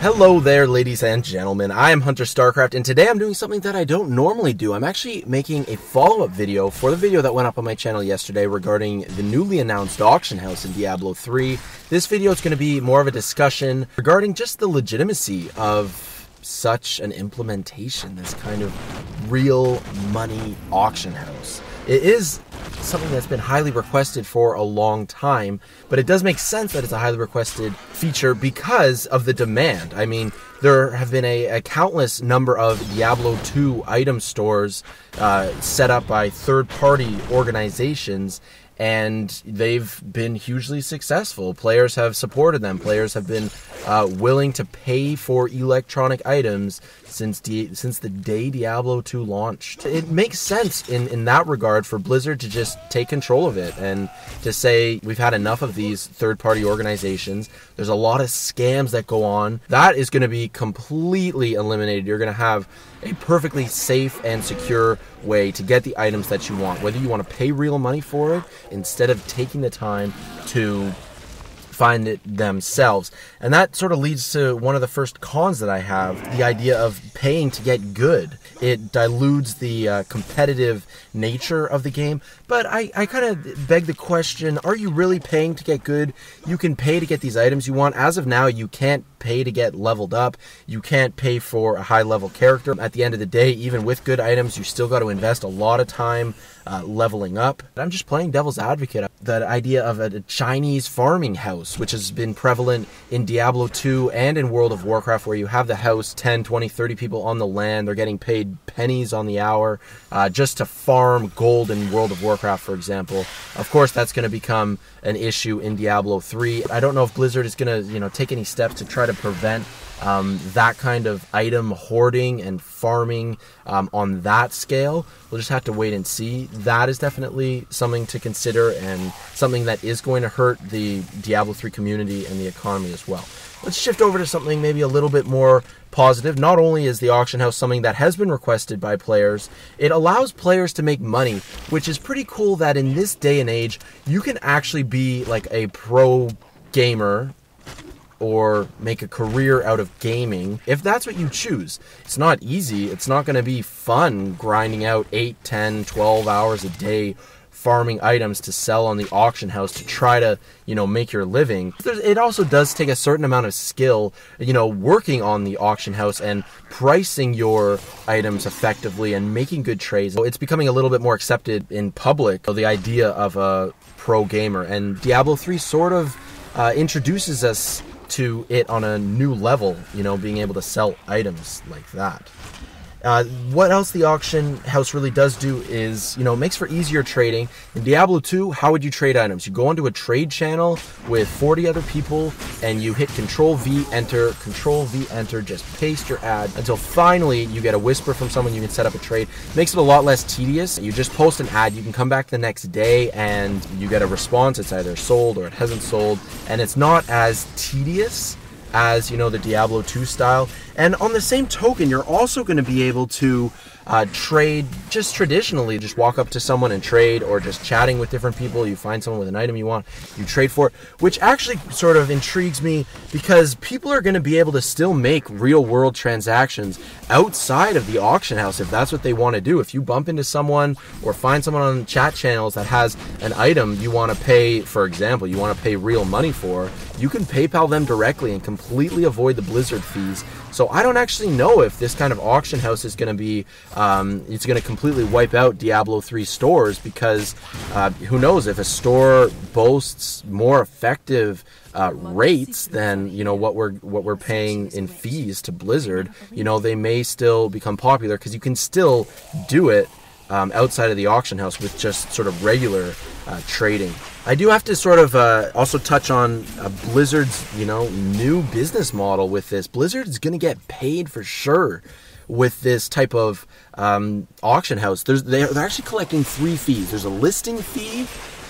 Hello there, ladies and gentlemen. I am Hunter Starcraft, and today I'm doing something that I don't normally do. I'm actually making a follow-up video for the video that went up on my channel yesterday regarding the newly announced auction house in Diablo 3. This video is going to be more of a discussion regarding just the legitimacy of such an implementation, this kind of real money auction house. It is something that's been highly requested for a long time, but it does make sense that it's a highly requested feature because of the demand. I mean, there have been a countless number of Diablo II item stores set up by third-party organizations, and they've been hugely successful. Players have supported them. Players have been willing to pay for electronic items since the day Diablo II launched. It makes sense in that regard for Blizzard to just take control of it and to say, we've had enough of these third-party organizations. There's a lot of scams that go on. That is going to be completely eliminated. You're going to have a perfectly safe and secure way to get the items that you want, whether you want to pay real money for it instead of taking the time to find it themselves. And that sort of leads to one of the first cons that I have, the idea of paying to get good. It dilutes the competitive nature of the game, but I kind of beg the question, are you really paying to get good? You can pay to get these items you want. As of now, you can't pay to get leveled up. You can't pay for a high-level character. At the end of the day, even with good items, you still got to invest a lot of time leveling up. I'm just playing devil's advocate. That idea of a Chinese farming house, which has been prevalent in Diablo 2 and in World of Warcraft, where you have the house, 10, 20, 30 people on the land. They're getting paid pennies on the hour just to farm gold in World of Warcraft, for example. Of course, that's going to become an issue in Diablo 3. I don't know if Blizzard is going to, take any steps to try to prevent that kind of item hoarding and farming on that scale. We'll just have to wait and see. That is definitely something to consider and something that is going to hurt the Diablo 3 community and the economy as well. Let's shift over to something maybe a little bit more positive. Not only is the auction house something that has been requested by players, it allows players to make money, which is pretty cool that in this day and age, you can actually be like a pro gamer or make a career out of gaming, if that's what you choose. It's not easy. It's not going to be fun grinding out 8, 10, 12 hours a day farming items to sell on the auction house to try to, make your living. It also does take a certain amount of skill, working on the auction house and pricing your items effectively and making good trades. It's becoming a little bit more accepted in public, the idea of a pro gamer, and Diablo 3 sort of introduces us to it on a new level, being able to sell items like that. What else the auction house really does do is, makes for easier trading. In Diablo 2, how would you trade items? You go onto a trade channel with 40 other people and you hit Control-V, enter, Control-V, enter, just paste your ad until finally you get a whisper from someone, you can set up a trade. Makes it a lot less tedious. You just post an ad, you can come back the next day and you get a response. It's either sold or it hasn't sold, and it's not as tedious as, the Diablo 2 style. And on the same token, you're also going to be able to trade just traditionally. Just walk up to someone and trade, or just chatting with different people. You find someone with an item you want, you trade for it, which actually sort of intrigues me because people are going to be able to still make real-world transactions outside of the auction house if that's what they want to do. If you bump into someone or find someone on chat channels that has an item you want to pay, for example, you want to pay real money for, you can PayPal them directly and completely avoid the Blizzard fees. So I don't actually know if this kind of auction house is going to be, it's going to completely wipe out Diablo 3 stores, because who knows, if a store boasts more effective rates than what we're paying in fees to Blizzard, they may still become popular because you can still do it outside of the auction house with just sort of regular trading. I do have to sort of also touch on Blizzard's, new business model with this. Blizzard is going to get paid for sure with this type of auction house. They're actually collecting 3 fees. There's a listing fee,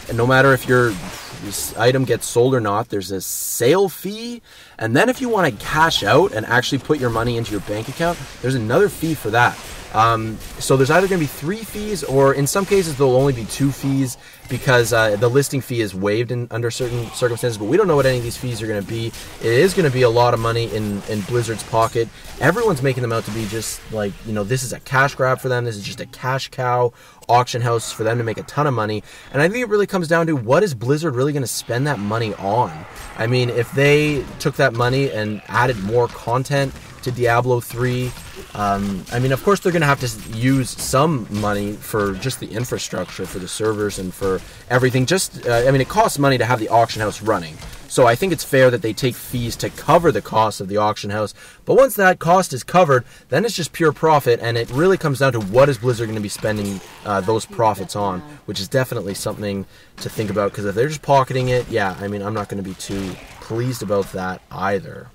and no matter if this item gets sold or not, there's a sale fee. And then if you want to cash out and actually put your money into your bank account, there's another fee for that. So there's either going to be 3 fees, or in some cases there'll only be 2 fees because the listing fee is waived under certain circumstances, but we don't know what any of these fees are going to be. It is going to be a lot of money in Blizzard's pocket. Everyone's making them out to be just like, this is a cash grab for them. This is just a cash cow auction house for them to make a ton of money. And I think it really comes down to, what is Blizzard really going to spend that money on? I mean, if they took that money and added more content to Diablo 3, I mean, of course they're going to have to use some money for just the infrastructure, for the servers, and for everything. I mean, it costs money to have the auction house running. So I think it's fair that they take fees to cover the cost of the auction house. But once that cost is covered, then it's just pure profit, and it really comes down to, what is Blizzard going to be spending those profits on, which is definitely something to think about, because if they're just pocketing it, yeah, I mean, I'm not going to be too pleased about that either.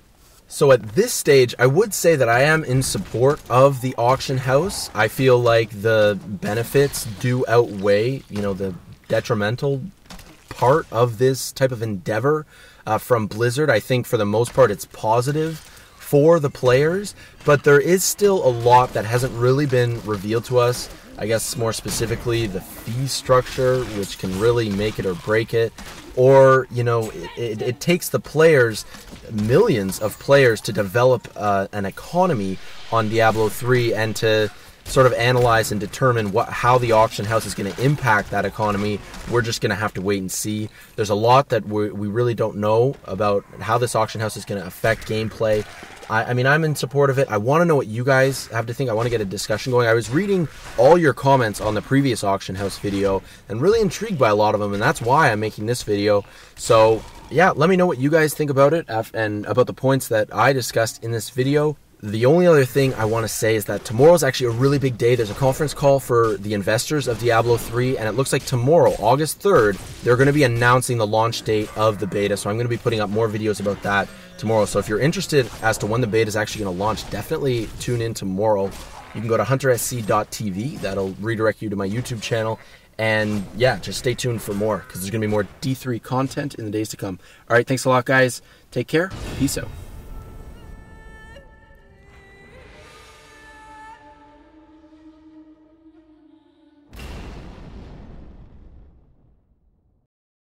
So at this stage, I would say that I am in support of the auction house. I feel like the benefits do outweigh, the detrimental part of this type of endeavor from Blizzard. I think for the most part it's positive for the players, but there is still a lot that hasn't really been revealed to us. I guess more specifically the fee structure, which can really make it or break it. Or, it takes the players, millions of players, to develop an economy on Diablo 3 and to sort of analyze and determine how the auction house is going to impact that economy. We're just going to have to wait and see. There's a lot that we really don't know about how this auction house is going to affect gameplay. I mean, I'm in support of it. I want to know what you guys have to think. I want to get a discussion going. I was reading all your comments on the previous auction house video and really intrigued by a lot of them, and that's why I'm making this video. So yeah, let me know what you guys think about it and about the points that I discussed in this video. The only other thing I want to say is that tomorrow's actually a really big day. There's a conference call for the investors of Diablo 3, and it looks like tomorrow, August 3rd, they're going to be announcing the launch date of the beta. So I'm going to be putting up more videos about that tomorrow. So if you're interested as to when the beta is actually going to launch, definitely tune in tomorrow. You can go to huntersc.tv. That'll redirect you to my YouTube channel. And yeah, just stay tuned for more, because there's going to be more D3 content in the days to come. All right, thanks a lot, guys. Take care. Peace out.